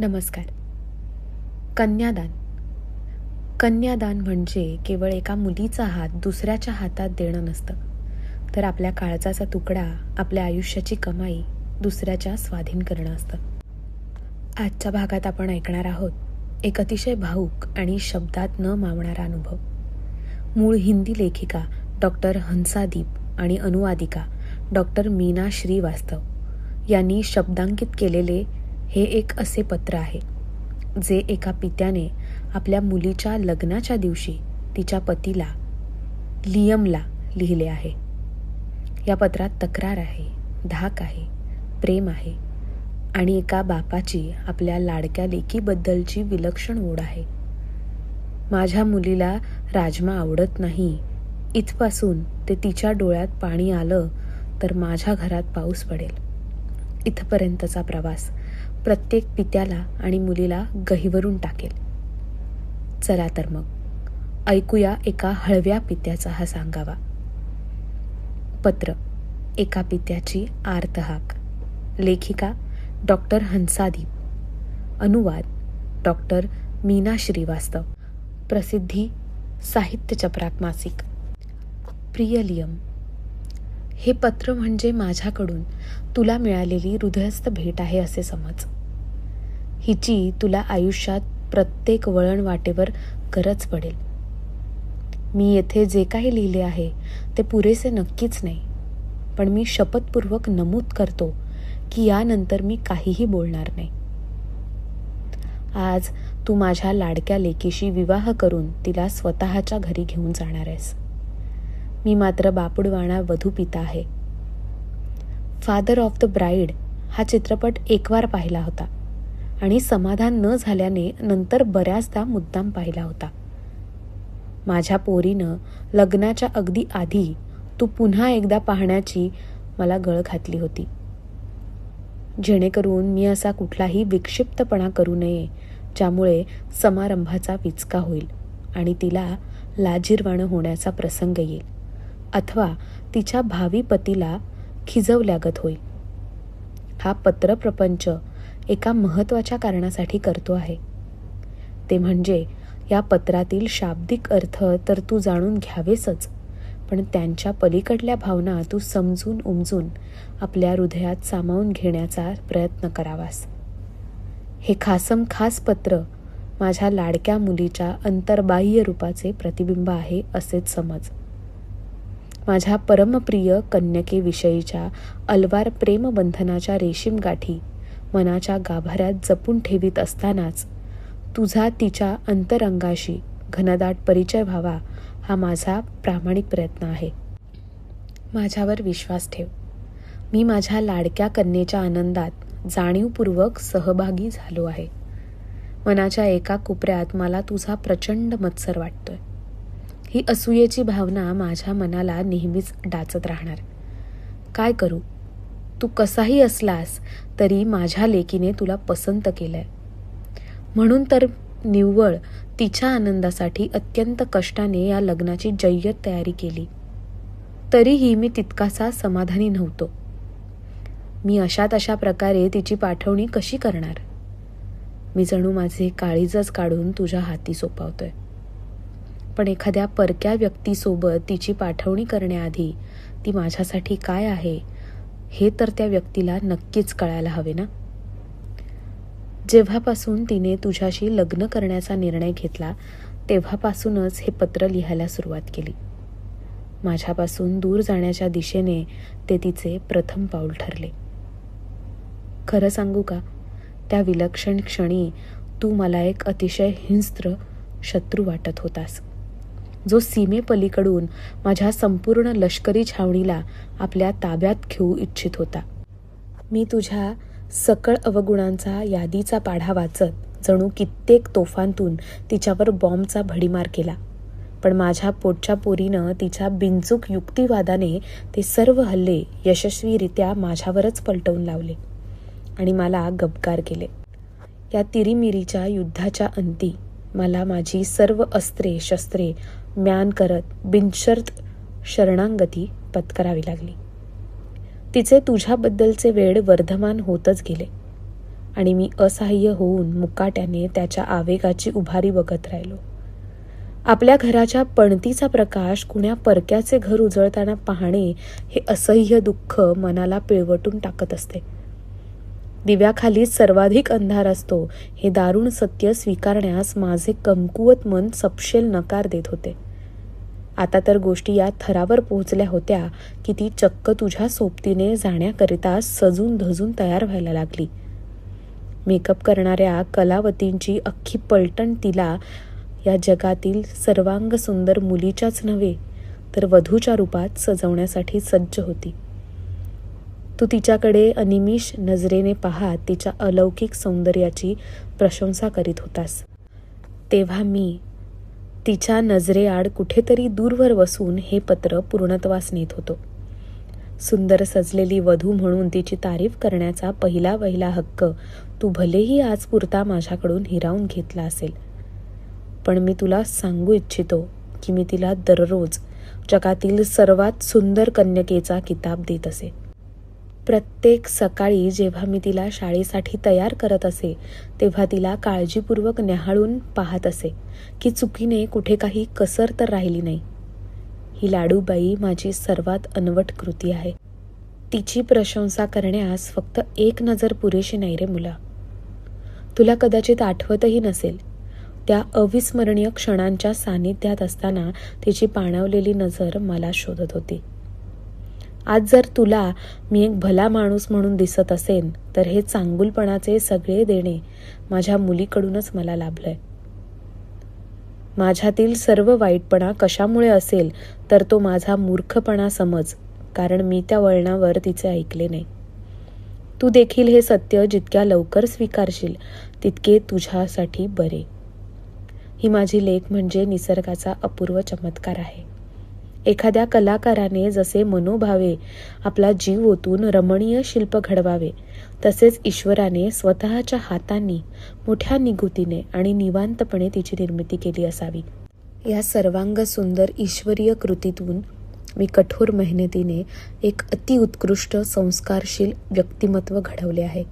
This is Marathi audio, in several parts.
नमस्कार. कन्यादान. कन्यादान म्हणजे केवळ एका मुलीचा हात दुसऱ्याच्या हातात देणं नसतं, तर आपल्या काळजाचा तुकडा, आपल्या आयुष्याची कमाई दुसऱ्याच्या स्वाधीन करणं असतं. आजच्या भागात आपण ऐकणार आहोत एक अतिशय भावूक आणि शब्दात न मावणारा अनुभव. मूळ हिंदी लेखिका डॉक्टर हंसादीप आणि अनुवादिका डॉक्टर मीना श्रीवास्तव यांनी शब्दांकित केलेले हे एक असे पत्र आहे जे एका पित्याने आपल्या मुलीच्या लग्नाच्या दिवशी तिच्या पतीला लियमला लिहिले आहे. या पत्रात तक्रार आहे, धाक आहे, प्रेम आहे आणि एका बापाची आपल्या लाडक्या लेकीबद्दलची विलक्षण ओढ आहे. माझ्या मुलीला राजमा आवडत नाही इथपासून ते तिच्या डोळ्यात पाणी आलं तर माझ्या घरात पाऊस पडेल इथपर्यंतचा प्रवास प्रत्येक पित्याला आणि मुलीला गहिवरून टाकेल. चला तर मग ऐकूया एका हळव्या पित्याचा हा सांगावा. पत्र. एका पित्याची आर्त हाक. लेखिका डॉक्टर हंसादीप. अनुवाद डॉक्टर मीना श्रीवास्तव. प्रसिद्धी साहित्य चपराक मासिक. प्रिय लियम, हे पत्र म्हणजे माझ्याकडून तुला मिळालेली हृदयस्थ भेट आहे असे समज. हिची तुला आयुष्यात प्रत्येक वळण वाटेवर गरज पडेल. मी येथे जे काही लिहिले आहे ते पुरेसे नक्कीच नाही, पण मी शपथपूर्वक नमूद करतो की यानंतर मी काहीही बोलणार नाही. आज तू माझ्या लाडक्या लेकीशी विवाह करून तिला स्वतःच्या घरी घेऊन जाणार आहेस. मी मात्र बापुडवाणा वधू पिता आहे. फादर ऑफ द ब्राईड हा चित्रपट एकवार पाहिला होता आणि समाधान न झाल्याने नंतर बऱ्याचदा मुद्दाम पाहिला होता. माझ्या पोरीनं लग्नाच्या अगदी आधी तू पुन्हा एकदा पाहण्याची मला गळ घातली होती, जेणेकरून मी असा कुठलाही विक्षिप्तपणा करू नये ज्यामुळे समारंभाचा विचका होईल आणि तिला लाजिरवाणं होण्याचा प्रसंग येईल अथवा तिच्या भावी पतीला खिजवल्यागत होईल. हा पत्रप्रपंच एका महत्त्वाच्या कारणासाठी करतो आहे. ते म्हणजे या पत्रातील शाब्दिक अर्थ तर तू जाणून घ्यावेसच, पण त्यांच्या पलीकडल्या भावना तू समजून उमजून आपल्या हृदयात सामावून घेण्याचा प्रयत्न करावास. हे खासम खास पत्र माझ्या लाडक्या मुलीच्या अंतर्बाह्य रूपाचे प्रतिबिंब आहे असेच समज. माझ्या परमप्रिय कन्यकेविषयीच्या अलवार प्रेमबंधनाच्या रेशीम गाठी मनाच्या गाभाऱ्यात जपून ठेवीत असतानाच तुझा तिच्या अंतरंगाशी घनदाट परिचय व्हावा हा माझा प्रामाणिक प्रयत्न आहे. माझ्यावर विश्वास ठेव. मी माझ्या लाडक्या कन्येच्या आनंदात जाणीवपूर्वक सहभागी झालो आहे. मनाच्या एका कोपऱ्यात मला तुझा प्रचंड मत्सर वाटतोय. ही असूयेची भावना माझ्या मनाला नेहमीच डाचत राहणार. काय करू, तू कसाही असलास तरी माझ्या लेकीने तुला पसंत केलंय, म्हणून तर निव्वळ तिच्या आनंदासाठी अत्यंत कष्टाने या लग्नाची जय्यत तयारी केली. तरीही मी तितकासा समाधानी नव्हतो. मी अशा प्रकारे तिची पाठवणी कशी करणार? मी जणू माझे काळीजच काढून तुझ्या हाती सोपवतोय. पण एखाद्या परक्या व्यक्तीसोबत तिची पाठवणी करण्याआधी ती माझ्यासाठी काय आहे हे तर त्या व्यक्तीला नक्कीच कळायला हवे ना. जेव्हापासून तिने तुझ्याशी लग्न करण्याचा निर्णय घेतला तेव्हापासूनच हे पत्र लिहायला सुरुवात केली. माझ्यापासून दूर जाण्याच्या दिशेने ते तिचे प्रथम पाऊल ठरले. खरं सांगू का, त्या विलक्षण क्षणी तू मला एक अतिशय हिंस्त्र शत्रू वाटत होतास, जो सीमेपलीकडून माझ्या संपूर्ण लष्करी छावणीला आपल्या ताब्यात घेऊ इच्छित होता. मी तुझ्या सकळ अवगुणांचा यादीचा पाढा वाचत जणू कित्येक तोफांतून तिच्यावर बॉम्बचा भडीमार केला, पण माझ्या पोटच्या पोरीनं तिच्या बिनचूक युक्तिवादाने ते सर्व हल्ले यशस्वीरित्या माझ्यावरच पलटवून लावले आणि मला गबकार केले. या तिरीमिरीच्या युद्धाच्या अंती मला माझी सर्व अस्त्रे शस्त्रे म्यान करत बिनशर्त शरणागती पत्करावी लागली. तिचे तुझ्याबद्दलचे वेड वर्धमान होतच गेले. आणि मी असहाय्य होऊन मुकाट्याने त्याच्या आवेगाची उभारी बघत राहिलो. आपल्या घराच्या पणतीचा प्रकाश कुण्या परक्याचे घर उजळताना पाहणे हे असह्य दुःख मनाला पिळवटून टाकत असते. दिव्याखाली सर्वाधिक अंधार असतो हे दारुण सत्य स्वीकारण्यास माझे कमकुवत मन सपशेल नकार देत होते. आता तर गोष्टी या थरावर पोहोचल्या होत्या की ती चक्क तुझ्या सोबतीने जाण्याकरिता सजून धजून तयार व्हायला लागली. मेकअप करणाऱ्या कलावतींची अख्खी पलटण तिला या जगातील सर्वांग सुंदर मुलीच्याच नव्हे तर वधूच्या रूपात सजवण्यासाठी सज्ज होती. तू तिच्याकडे अनिमिष नजरेने पाहत तिच्या अलौकिक सौंदर्याची प्रशंसा करीत होतास, तेव्हा मी तिच्या नजरेआड कुठेतरी दूरवर बसून हे पत्र पूर्णत्वास नेत होतो. सुंदर सजलेली वधू म्हणून तिची तारीफ करण्याचा पहिला वहिला हक्क तू भलेही आज पुरता माझ्याकडून हिरावून घेतला असेल, पण मी तुला सांगू इच्छितो की मी तिला दररोज जगातील सर्वात सुंदर कन्यकेचा किताब देत असे. प्रत्येक सकाळी जेव्हा मी तिला शाळेसाठी तयार करत असे तेव्हा तिला काळजीपूर्वक न्याहाळून पाहत असे की चुकीने कुठे काही कसर तर राहिली नाही. ही लाडूबाई माझी सर्वात अनवट कृती आहे. तिची प्रशंसा करण्यास फक्त एक नजर पुरेशी नाही रे मुला. तुला कदाचित आठवतही नसेल, त्या अविस्मरणीय क्षणांच्या सानिध्यात असताना तिची पाणावलेली नजर मला शोधत होती. आज जर तुला मी एक भला माणूस म्हणून दिसत असेन तर हे चांगुलपणाचे सगळे देणे माझ्या मुलीकडूनच मला लाभलंय. माझ्यातील सर्व वाईटपणा कशामुळे असेल तर तो माझा मूर्खपणा समज, कारण मी त्या वळणावर तिचे ऐकले नाही. तू देखील हे सत्य जितक्या लवकर स्वीकारशील तितके तुझ्यासाठी बरे. ही माझी लेक म्हणजे निसर्गाचा अपूर्व चमत्कार आहे. एखाद्या कलाकाराने जसे मनोभावे आपला जीव ओतून रमणीय शिल्प घडवावे, तसेच ईश्वराने स्वतःच्या हातांनी मोठ्या निगुतीने आणि निवांतपणे तिची निर्मिती केली असावी. या सर्वांग सुंदर ईश्वरीय कृतीतून मी कठोर मेहनतीने एक अतिउत्कृष्ट संस्कारशील व्यक्तिमत्व घडवले आहे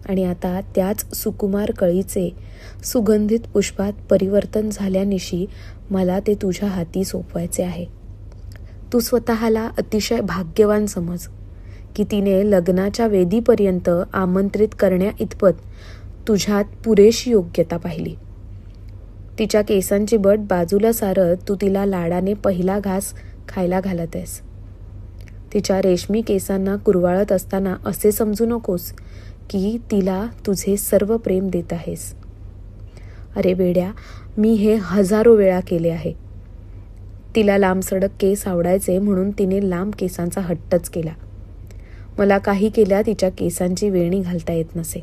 आणि आता त्याच सुकुमार कळीचे सुगंधित पुष्पात परिवर्तन झाल्यानिशी मला ते तुझ्या हाती सोपवायचे आहे. तू स्वतःला अतिशय भाग्यवान समज की तिने लग्नाच्या वेदीपर्यंत आमंत्रित करण्या इतपत तुझ्यात पुरेशी योग्यता पाहिली. तिच्या केसांची बट बाजूला सारत तू तिला लाडाने पहिला घास खायला घालत आहेस. तिच्या रेशमी केसांना कुरवाळत असताना असे समजू नकोस की तिला तुझे सर्व प्रेम देत आहेस. अरे बेड्या, मी हे हजारो वेळा केले आहे. तिला लांबसडक केस आवडायचे म्हणून तिने लांब केसांचा हट्टच केला. मला काही केल्या तिच्या केसांची वेणी घालता येत नसे.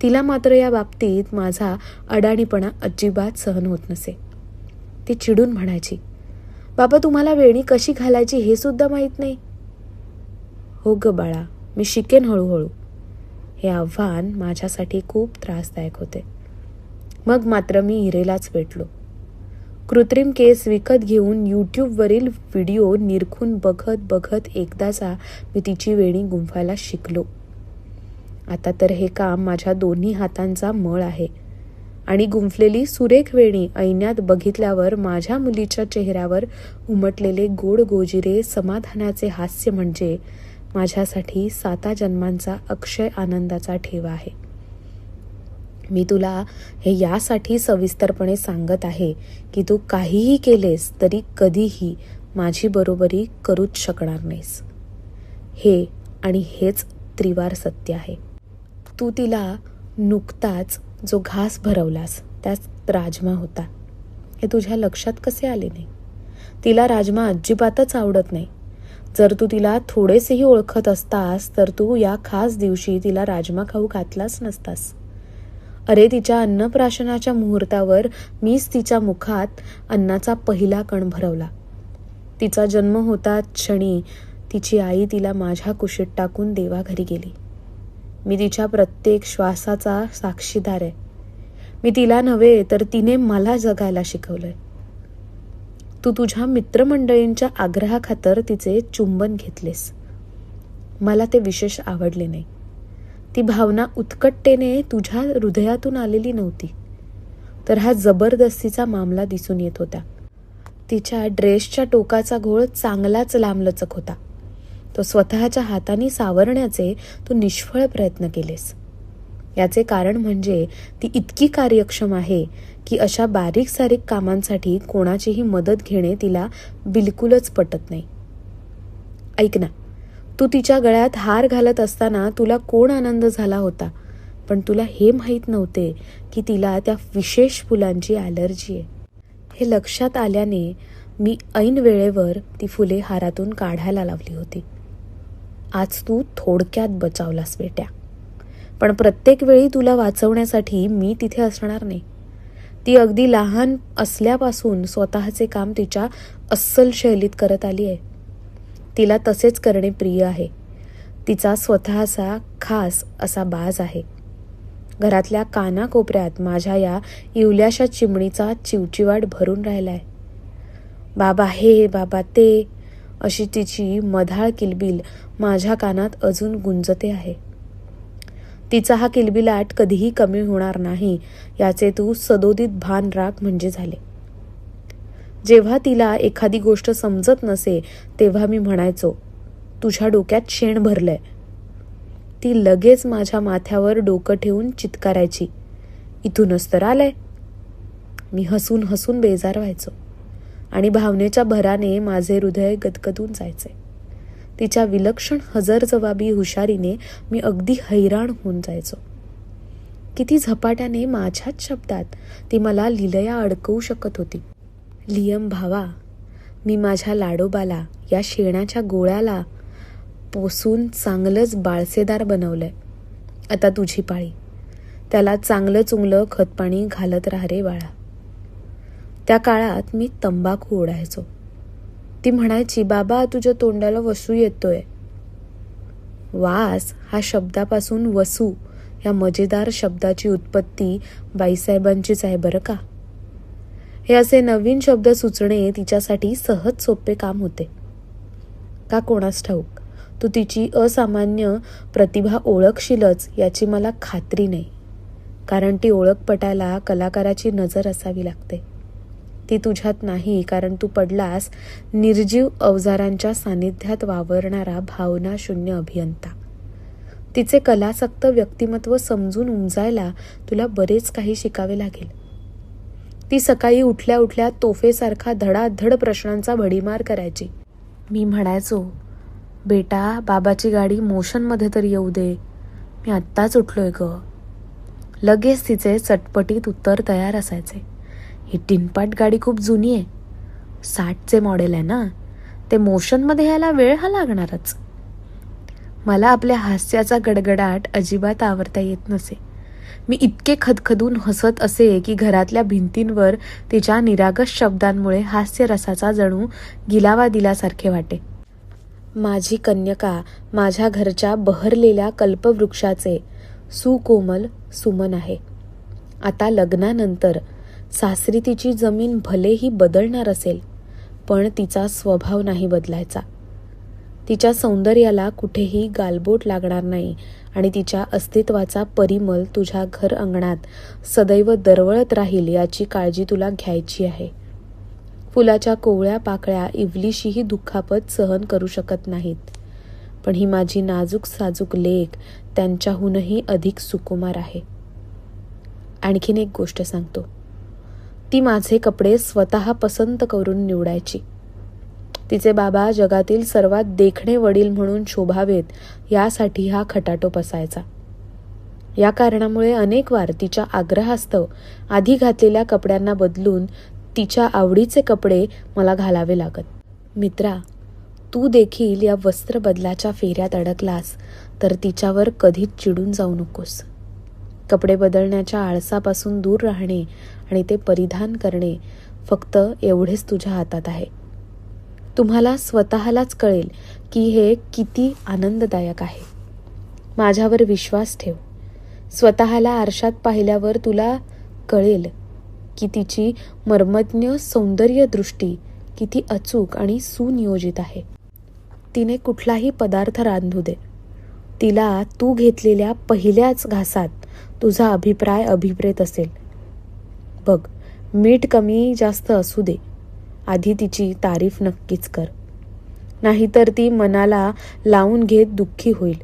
तिला मात्र या बाबतीत माझा अडाणीपणा अजिबात सहन होत नसे. ती चिडून म्हणायची, बाबा तुम्हाला वेणी कशी घालायची हे सुद्धा माहीत नाही. हो ग बाळा, मी शिकेन हळूहळू. हे आव्हान माझ्यासाठी खूप त्रासदायक होते. मग मात्र मी हिरेलाच भेटलो. कृत्रिम केस विकत घेऊन यूट्यूबवरील व्हिडिओ निरखून बघत बघत एकदाचा मी तिची वेणी गुंफायला शिकलो. आता तर हे काम माझ्या दोन्ही हातांचा मळ आहे आणि गुंफलेली सुरेख वेणी ऐण्यात बघितल्यावर माझ्या मुलीच्या चेहऱ्यावर उमटलेले गोड गोजिरे समाधानाचे हास्य म्हणजे माझ्यासाठी 7 जन्मांचा अक्षय आनंदाचा ठेवा आहे. मी तुला हे यासाठी सविस्तरपणे सांगत आहे की तू काहीही केलेस तरी कधीही माझी बरोबरी करूच शकणार नाहीस. हे आणि हेच त्रिवार सत्य आहे. तू तिला नुकताच जो घास भरवलास त्यात राजमा होता. हे तुझ्या लक्षात कसे आले नाही? तिला राजमा अजिबातच आवडत नाही. जर तू तिला थोडेसेही ओळखत असतास तर तू या खास दिवशी तिला राजमा खाऊ घातलाच नसतास. अरे, तिच्या अन्नप्राशनाच्या मुहूर्तावर मीच तिच्या मुखात अन्नाचा पहिला कण भरवला. तिचा जन्म होताच क्षणी तिची आई तिला माझ्या कुशीत टाकून देवाघरी गेली. मी तिच्या प्रत्येक श्वासाचा साक्षीदार आहे. मी तिला नव्हे तर तिने मला जगायला शिकवलंय. तू तुझ्या मित्रमंडळींच्या आग्रहाखातर तिचे चुंबन घेतलेस. मला ते विशेष आवडले नाही. ती भावना उत्कटतेने तुझ्या हृदयातून आलेली नव्हती, तर हा जबरदस्तीचा मामला दिसून येत होता. तिच्या ड्रेसच्या टोकाचा घोळ चांगलाच लांबलचक होता. तो स्वतःच्या हाताने सावरण्याचे तू निष्फळ प्रयत्न केलेस. याचे कारण म्हणजे ती इतकी कार्यक्षम आहे की अशा बारीक सारीक कामांसाठी कोणाचीही मदत घेणे तिला बिलकुलच पटत नाही. ऐक ना, तू तिच्या गळ्यात हार घालत असताना तुला कोण आनंद झाला होता, पण तुला हे माहीत नव्हते की तिला त्या विशेष फुलांची ॲलर्जी आहे. हे लक्षात आल्याने मी ऐन वेळेवर ती फुले हारातून काढायला लावली होती. आज तू थोडक्यात बचावलास बेट्या, पण प्रत्येक वेळी तुला वाचवण्यासाठी मी तिथे असणार नाही. ती अगदी लहान असल्यापासून स्वतःचे काम तिच्या अस्सल शैलीत करत आली आहे. तिला तसेच करणे प्रिय आहे. तिचा स्वतःचा खास असा बाज आहे. घरातल्या कानाकोपऱ्यात माझ्या या इवल्याशा चिमणीचा चिवचिवाट भरून राहिलाय. बाबा हे, बाबा ते, अशी तिची मधाळ किलबिल माझ्या कानात अजून गुंजते आहे. तिचा हा किलबिलाट कधीही कमी होणार नाही याचे तू सदोदित भान राख म्हणजे झाले. जेव्हा तिला एखादी गोष्ट समजत नसे तेव्हा मी म्हणायचो, तुझ्या डोक्यात शेण भरलंय. ती लगेच माझ्या माथ्यावर डोकं ठेवून चित्कारायची, इथूनच तर आलंय. मी हसून हसून बेजार व्हायचो आणि भावनेच्या भराने माझे हृदय गदगदून जायचे. तिच्या विलक्षण हजरजबाबी हुशारीने मी अगदी हैराण होऊन जायचो. किती झपाट्याने माझ्याच शब्दात ती मला लिलया अडकवू शकत होती. लियम भावा, मी माझ्या लाडोबाला या शेणाच्या गोळ्याला पोसून चांगलंच बाळसेदार बनवलंय. आता तुझी पाळी. त्याला चांगलं चुंगलं खतपाणी घालत राहा रे बाळा. त्या काळात मी तंबाखू ओढायचो. ती म्हणायची, बाबा तुझ्या तोंडाला वसू येतोय. वास हा शब्दापासून वसू या मजेदार शब्दाची उत्पत्ती बाईसाहेबांचीच आहे बरं का. हे असे नवीन शब्द सुचणे तिच्यासाठी सहज सोपे काम होते का कोणास ठाऊक. तू तिची असामान्य प्रतिभा ओळखशीलच याची मला खात्री नाही, कारण ती ओळख पटायला कलाकाराची नजर असावी लागते. ती तुझ्यात नाही, कारण तू पडलास निर्जीव अवजारांच्या सानिध्यात वावरणारा भावनाशून्य अभियंता. तिचे कलासक्त व्यक्तिमत्व समजून उमजायला तुला बरेच काही शिकावे लागेल. ती सकाळी उठल्या उठल्या तोफेसारखा धडाधड प्रश्नांचा भडीमार करायची. मी म्हणायचो, बेटा बाबाची गाडी मोशनमध्ये तर येऊ दे, मी आत्ताच उठलोय ग. लगेच तिचे चटपटीत उत्तर तयार असायचे, ही टिनपाट गाडी खूप जुनी आहे, 60चे मॉडेल आहे ना, ते मोशनमध्ये यायला वेळ हा लागणारच. मला आपल्या हास्याचा गडगडाट अजिबात आवरता येत नसे. मी इतके खदखदून हसत असे की घरातल्या भिंतींवर तिच्या निरागस शब्दांमुळे हास्यरसाचा जणू गिलावा दिल्यासारखे वाटे. माझी कन्यका माझ्या घरच्या बहरलेल्या कल्पवृक्षाचे सुकोमल सुमन आहे. आता लग्नानंतर सासरी तिची जमीन भलेही बदलणार असेल, पण तिचा स्वभाव नाही बदलायचा. तिच्या सौंदर्याला कुठेही गालबोट लागणार नाही आणि तिच्या अस्तित्वाचा परिमल तुझ्या घर अंगणात सदैव दरवळत राहील याची काळजी तुला घ्यायची आहे. फुलाच्या कोवळ्या पाकळ्या इवलीशीही दुखापत सहन करू शकत नाहीत, पण ही माझी नाजूक साजूक लेक त्यांच्याहूनही अधिक सुकुमार आहे. आणखीन एक गोष्ट सांगतो, ती माझे कपडे स्वतः पसंत करून निवडायची. तिचे बाबा जगातील सर्वात देखणे वडील म्हणून शोभावेत यासाठी हा खटाटोप असायचा. या कारणामुळे अनेक वार तिच्या आग्रहास्तव आधी घातलेल्या कपड्यांना बदलून तिच्या आवडीचे कपडे मला घालावे लागत. मित्रा, तू देखील या वस्त्र बदलाच्या फेऱ्यात अडकलास तर तिच्यावर कधीच चिडून जाऊ नकोस. कपडे बदलण्याच्या आळसापासून दूर राहणे आणि ते परिधान करणे फक्त एवढेच तुझ्या हातात आहे. तुम्हाला स्वतःलाच कळेल की हे किती आनंददायक आहे. माझ्यावर विश्वास ठेव. स्वतःला आरशात पाहिल्यावर तुला कळेल की तिची मर्मज्ञ सौंदर्य दृष्टी किती अचूक आणि सुनियोजित आहे. तिने कुठलाही पदार्थ रांधू दे, तिला तू घेतलेल्या पहिल्याच घासात तुझा अभिप्राय अभिप्रेत असेल. बघ, मीठ कमी जास्त असू दे, आधी तिची तारीफ नक्कीच कर, नाहीतर ती मनाला लावून घेत दुःखी होईल.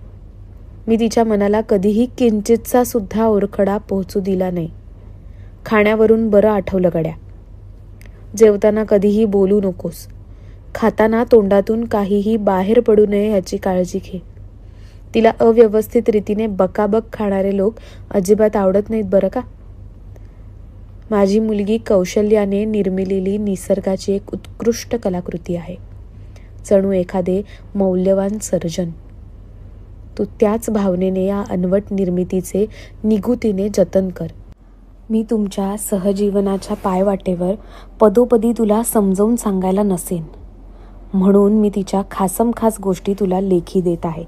मी तिच्या मनाला कधीही किंचितचा सुद्धा ओरखडा पोहोचू दिला नाही. खाण्यावरून बरं आठवलं गड्या. जेवताना कधीही बोलू नकोस. खाताना तोंडातून काहीही बाहेर पडू नये याची काळजी घे. तिला अव्यवस्थित रीतीने बकाबक खाणारे लोक अजिबात आवडत नाहीत बरं का. माझी मुलगी कौशल्याने निर्मिलेली निसर्गाची एक उत्कृष्ट कलाकृती आहे, जणू एखादे मौल्यवान सर्जन. तू त्याच भावनेने या अनवट निर्मितीचे निगुतीने जतन कर. मी तुमच्या सहजीवनाच्या पायवाटेवर पदोपदी तुला समजावून सांगायला नसेन, म्हणून मी तिच्या खासमखास गोष्टी तुला लेखी देत आहे.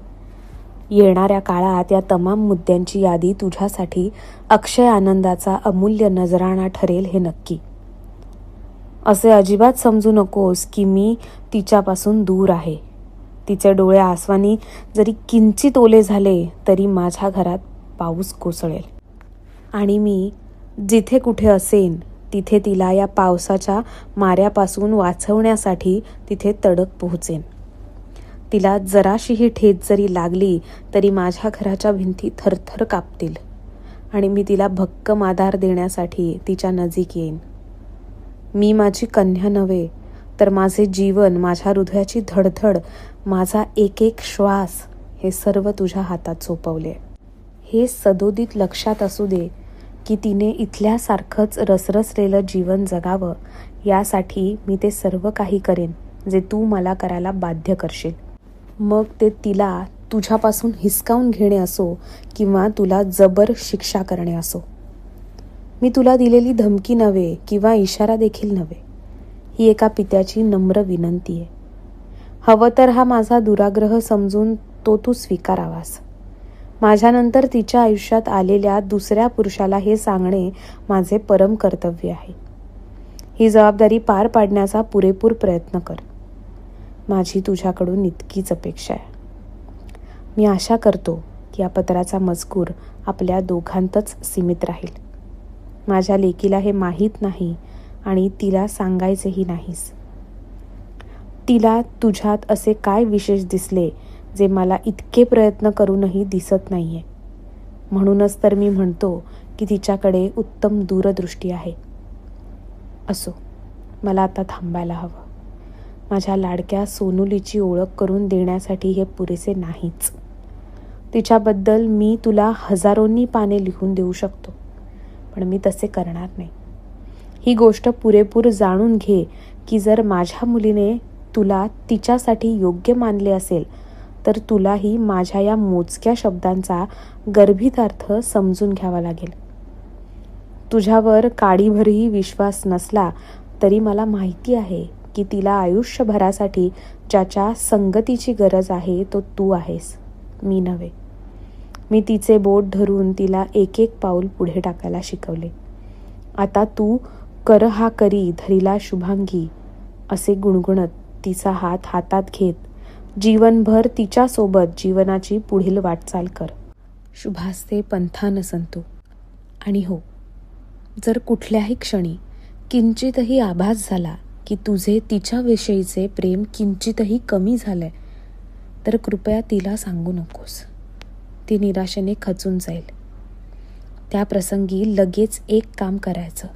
येणाऱ्या काळात या तमाम मुद्द्यांची यादी तुझ्यासाठी अक्षय आनंदाचा अमूल्य नजराणा ठरेल हे नक्की. असे अजिबात समजू नकोस की मी तिच्यापासून दूर आहे. तिचे डोळे आसवानी जरी किंचित ओले झाले तरी माझ्या घरात पाऊस कोसळेल, आणि मी जिथे कुठे असेन तिथे तिला या पावसाच्या माऱ्यापासून वाचवण्यासाठी तिथे तडक पोहोचेन. तिला जराशीही ठेच जरी लागली तरी माझ्या घराच्या भिंती थरथर कापतील, आणि मी तिला भक्कम आधार देण्यासाठी तिच्या नजीक येईन. मी माझी कन्या नव्हे, तर माझे जीवन, माझ्या हृदयाची धडधड, माझा एक एक श्वास हे सर्व तुझ्या हातात सोपवले. हे सदोदित लक्षात असू दे की तिने इथल्यासारखंच रसरसलेलं जीवन जगावं, यासाठी मी ते सर्व काही करेन जे तू मला करायला बाध्य करशील. मग ते तिला तुझ्यापासून हिसकावून घेणे असो किंवा तुला जबर शिक्षा करणे असो. मी तुला दिलेली धमकी नव्हे किंवा इशारा देखील नव्हे, ही एका पित्याची नम्र विनंती आहे. हवं तर हा माझा दुराग्रह समजून तो तू स्वीकारावास. माझ्यानंतर तिच्या आयुष्यात आलेल्या दुसऱ्या पुरुषाला हे सांगणे माझे परम कर्तव्य आहे. ही जबाबदारी पार पाडण्याचा पुरेपूर प्रयत्न कर. माझी तुझ्याकडून इतकीच अपेक्षा आहे. मी आशा करतो की या पत्राचा मजकूर आपल्या दोघांतच सीमित राहील. माझ्या लेकीला हे माहीत नाही आणि तिला सांगायचेही नाहीस. तिला तुझ्यात असे काय विशेष दिसले जे मला इतके प्रयत्न करूनही दिसत नाहीये. म्हणूनच तर मी म्हणतो की तिच्याकडे उत्तम दूरदृष्टी आहे. असो, मला आता थांबायला हवं. माझ्या लाडक्या सोनुलीची ओळख करून देण्यासाठी हे पुरेसे नाहीच. तिच्याबद्दल मी तुला हजारोंनी पाने लिहून देऊ शकतो, पण मी तसे करणार नाही. ही गोष्ट पुरेपूर जाणून घे की जर माझ्या मुलीने तुला तिच्यासाठी योग्य मानले असेल तर तुलाही माझ्या या मोजक्या शब्दांचा गर्भितार्थ समजून घ्यावा लागेल. तुझ्यावर काडीभरही विश्वास नसला तरी मला माहिती आहे की तिला आयुष्यभरासाठी ज्याच्या संगतीची गरज आहे तो तू आहेस, मी नव्हे. मी तिचे बोट धरून तिला एक एक पाऊल पुढे टाकायला शिकवले. आता तू कर हा करी धरिला शुभांगी असे गुणगुणत तिचा हात हातात घेत जीवनभर तिच्यासोबत जीवनाची पुढील वाटचाल कर. शुभास्ते पंथान संतू. आणि हो, जर कुठल्याही क्षणी किंचितही आभास झाला की तुझे तिच्याविषयीचे प्रेम किंचितही कमी झालंय तर कृपया तिला सांगू नकोस. ती निराशेने खचून जाईल. त्या प्रसंगी लगेच एक काम करायचं,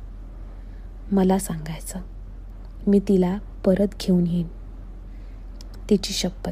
मला सांगायचं. मी तिला परत घेऊन येईन. तिची शपथ.